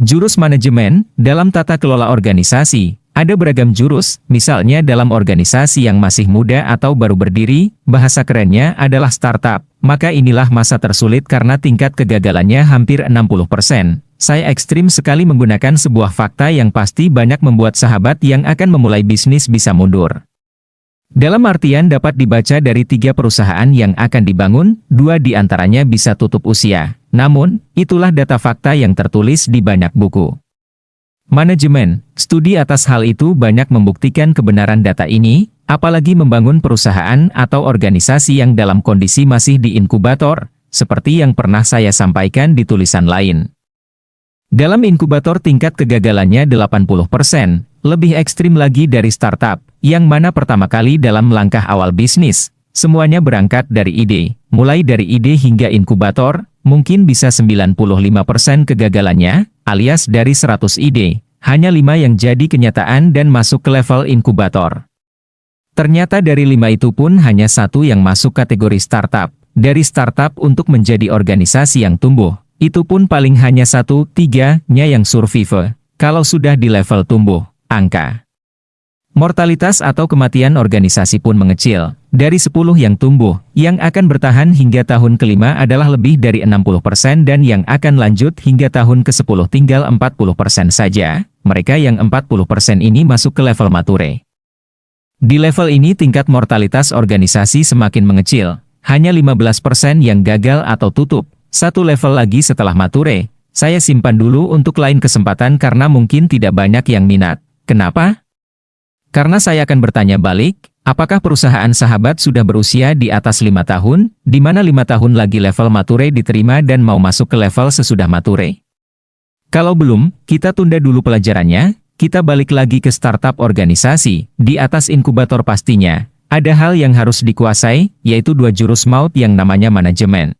Jurus manajemen, dalam tata kelola organisasi, ada beragam jurus, misalnya dalam organisasi yang masih muda atau baru berdiri, bahasa kerennya adalah startup, maka inilah masa tersulit karena tingkat kegagalannya hampir 60%. Saya ekstrim sekali menggunakan sebuah fakta yang pasti banyak membuat sahabat yang akan memulai bisnis bisa mundur. Dalam artian dapat dibaca dari 3 perusahaan yang akan dibangun, 2 diantaranya bisa tutup usia. Namun, itulah data fakta yang tertulis di banyak buku. Manajemen, studi atas hal itu banyak membuktikan kebenaran data ini, apalagi membangun perusahaan atau organisasi yang dalam kondisi masih di inkubator, seperti yang pernah saya sampaikan di tulisan lain. Dalam inkubator tingkat kegagalannya 80%, lebih ekstrim lagi dari startup, yang mana pertama kali dalam langkah awal bisnis, semuanya berangkat dari ide, mulai dari ide hingga inkubator, mungkin bisa 95% kegagalannya, alias dari 100 ide, hanya 5 yang jadi kenyataan dan masuk ke level inkubator. Ternyata dari 5 itu pun hanya 1 yang masuk kategori startup. Dari startup untuk menjadi organisasi yang tumbuh, itu pun paling hanya 1/3-nya yang survive. Kalau sudah di level tumbuh, angka mortalitas atau kematian organisasi pun mengecil. Dari 10 yang tumbuh, yang akan bertahan hingga tahun ke-5 adalah lebih dari 60% dan yang akan lanjut hingga tahun ke-10 tinggal 40% saja. Mereka yang 40% ini masuk ke level mature. Di level ini tingkat mortalitas organisasi semakin mengecil. Hanya 15% yang gagal atau tutup. 1 level lagi setelah mature. Saya simpan dulu untuk lain kesempatan karena mungkin tidak banyak yang minat. Kenapa? Karena saya akan bertanya balik, apakah perusahaan sahabat sudah berusia di atas 5 tahun, di mana 5 tahun lagi level mature diterima dan mau masuk ke level sesudah mature? Kalau belum, kita tunda dulu pelajarannya, kita balik lagi ke startup organisasi, di atas inkubator pastinya. Ada hal yang harus dikuasai, yaitu 2 jurus maut yang namanya manajemen.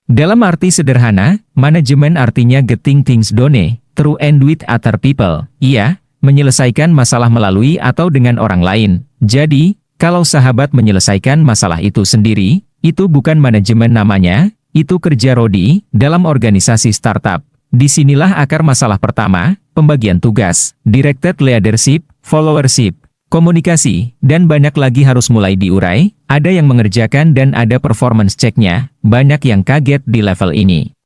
Dalam arti sederhana, manajemen artinya getting things done, through and with other people. Iya, menyelesaikan masalah melalui atau dengan orang lain. Jadi, kalau sahabat menyelesaikan masalah itu sendiri, itu bukan manajemen namanya, itu kerja rodi dalam organisasi startup. Disinilah akar masalah pertama, pembagian tugas, directed leadership, followership, komunikasi, dan banyak lagi harus mulai diurai, ada yang mengerjakan dan ada performance check-nya, banyak yang kaget di level ini.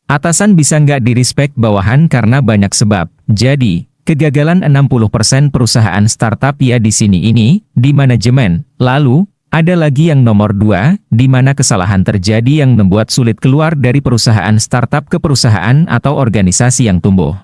Atasan bisa nggak di-respect bawahan karena banyak sebab, jadi, kegagalan 60% perusahaan startup ya di sini ini, di manajemen. Lalu, ada lagi yang nomor 2, di mana kesalahan terjadi yang membuat sulit keluar dari perusahaan startup ke perusahaan atau organisasi yang tumbuh.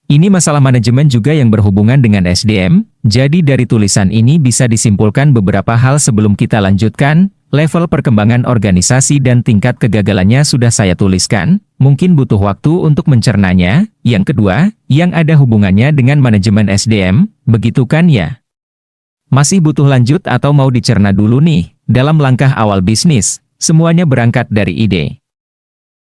Ini masalah manajemen juga yang berhubungan dengan SDM, jadi dari tulisan ini bisa disimpulkan beberapa hal sebelum kita lanjutkan. Level perkembangan organisasi dan tingkat kegagalannya sudah saya tuliskan, mungkin butuh waktu untuk mencernanya. Yang kedua, yang ada hubungannya dengan manajemen SDM, begitu kan ya? Masih butuh lanjut atau mau dicerna dulu nih? Dalam langkah awal bisnis, semuanya berangkat dari ide.